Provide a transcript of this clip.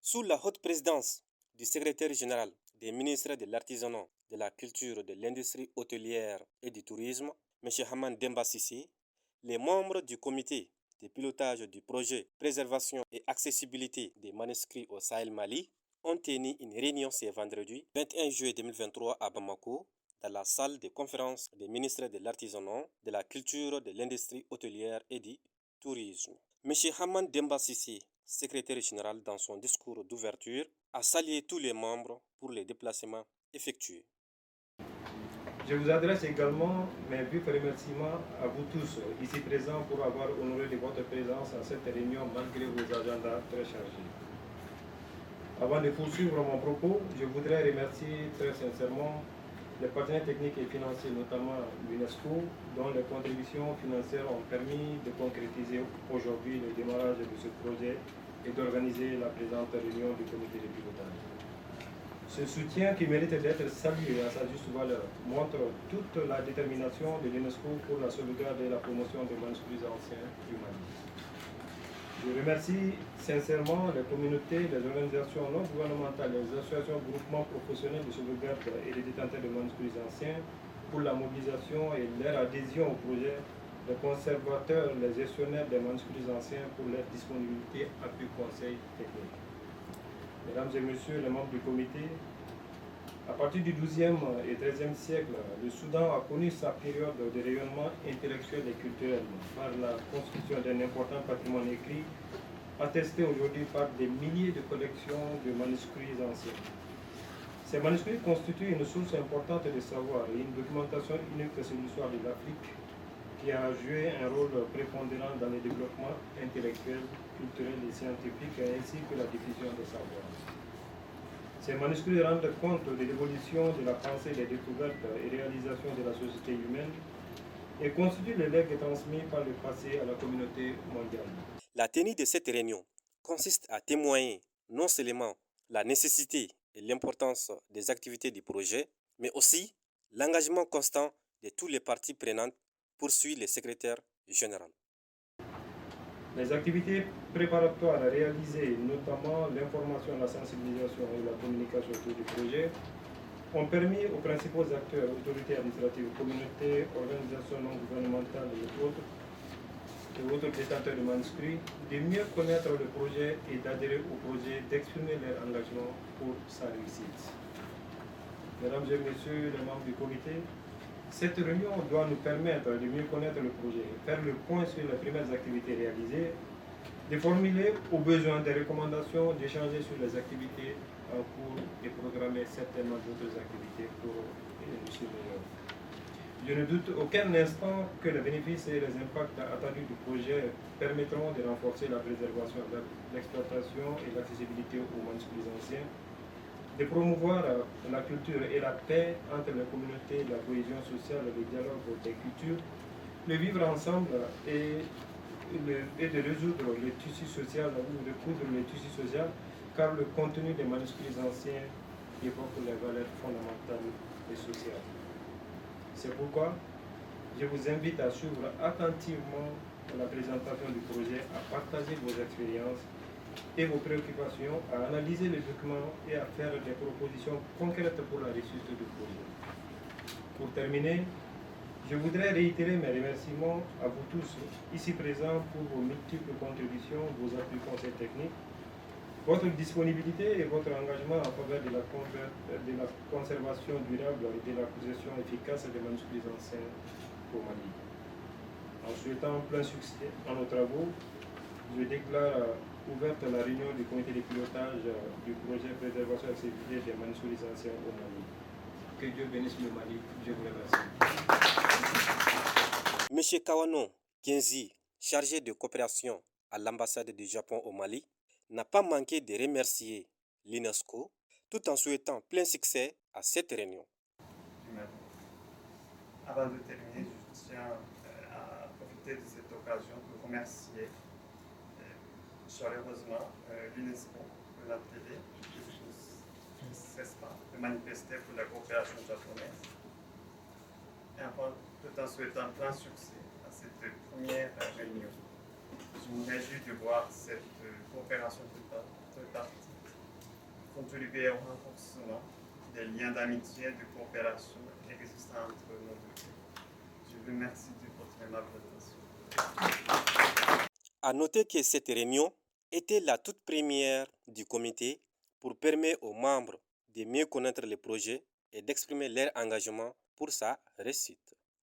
Sous la haute présidence du secrétaire général des ministres de l'Artisanat, de la Culture, de l'Industrie hôtelière et du Tourisme, M. Haman Demba Sissi, les membres du comité de pilotage du projet Préservation et accessibilité des manuscrits au Sahel Mali ont tenu une réunion ce vendredi 21 juillet 2023 à Bamako, dans la salle de conférence des ministres de l'Artisanat, de la Culture, de l'Industrie hôtelière et du Tourisme. M. Haman Demba Sissi, secrétaire général, dans son discours d'ouverture, a salué tous les membres pour les déplacements effectués. Je vous adresse également mes vifs remerciements à vous tous ici présents pour avoir honoré de votre présence à cette réunion malgré vos agendas très chargés. Avant de poursuivre mon propos, je voudrais remercier très sincèrement les partenaires techniques et financiers, notamment l'UNESCO, dont les contributions financières ont permis de concrétiser aujourd'hui le démarrage de ce projet et d'organiser la présente réunion du comité de pilotage. Ce soutien, qui mérite d'être salué à sa juste valeur, montre toute la détermination de l'UNESCO pour la sauvegarde et la promotion des manuscrits anciens du Mali. Je remercie sincèrement les communautés, les organisations non gouvernementales, les associations, groupements professionnels de sauvegarde et les détenteurs de manuscrits anciens pour la mobilisation et leur adhésion au projet, les conservateurs, les gestionnaires des manuscrits anciens pour leur disponibilité, appui, conseil technique. Mesdames et messieurs les membres du comité, à partir du XIIe et XIIIe siècle, le Soudan a connu sa période de rayonnement intellectuel et culturel par la construction d'un important patrimoine écrit, attesté aujourd'hui par des milliers de collections de manuscrits anciens. Ces manuscrits constituent une source importante de savoir et une documentation unique sur l'histoire de l'Afrique, qui a joué un rôle prépondérant dans le développement intellectuel, culturel et scientifique, ainsi que la diffusion des savoirs. Ces manuscrits rendent compte de l'évolution de la pensée, des découvertes et réalisations de la société humaine et constituent le legs transmis par le passé à la communauté mondiale. La tenue de cette réunion consiste à témoigner non seulement la nécessité et l'importance des activités du projet, mais aussi l'engagement constant de tous les parties prenantes, poursuit le secrétaire général. Les activités préparatoires réalisées, notamment l'information, la sensibilisation et la communication autour du projet, ont permis aux principaux acteurs, autorités administratives, communautés, organisations non gouvernementales et autres détenteurs de manuscrits, de mieux connaître le projet et d'adhérer au projet, d'exprimer leur engagement pour sa réussite. Mesdames et messieurs les membres du comité, cette réunion doit nous permettre de mieux connaître le projet, faire le point sur les premières activités réalisées, de formuler au besoin des recommandations, d'échanger sur les activités en cours et programmer certainement d'autres activités pour réussir meilleur. Je ne doute aucun instant que les bénéfices et les impacts attendus du projet permettront de renforcer la préservation, l'exploitation et l'accessibilité aux manuscrits anciens, de promouvoir la culture et la paix entre les communautés, la cohésion sociale, le dialogue des cultures, le vivre ensemble et de résoudre le tissu social ou de coudre le tissu social, car le contenu des manuscrits anciens évoque les valeurs fondamentales et sociales. C'est pourquoi je vous invite à suivre attentivement la présentation du projet, à partager vos expériences et vos préoccupations, à analyser les documents et à faire des propositions concrètes pour la réussite du projet. Pour terminer, je voudrais réitérer mes remerciements à vous tous ici présents pour vos multiples contributions, vos appuis conseils techniques, votre disponibilité et votre engagement en faveur de la conservation durable et de la possession efficace des manuscrits anciens au Mali. En souhaitant plein succès à nos travaux, je déclare ouverte la réunion du comité de pilotage du projet Préservation et accessibilité des manuscrits anciens au Mali. Que Dieu bénisse le Mali. Je vous remercie. M. Kawano Genzi, chargé de coopération à l'ambassade du Japon au Mali, n'a pas manqué de remercier l'UNESCO tout en souhaitant plein succès à cette réunion. Avant de terminer, je tiens à profiter de cette occasion pour remercier chaleureusement l'UNESCO de la télé qui ne cesse pas de manifester pour la coopération japonaise. Et enfin, tout en souhaitant plein succès à cette première réunion. Je me réjouis de voir cette coopération tripartite contribuer au renforcement des liens d'amitié et de coopération existants entre nos deux pays. Je vous remercie de votre aimable attention. À noter que cette réunion était la toute première du comité pour permettre aux membres de mieux connaître le projet et d'exprimer leur engagement pour sa réussite.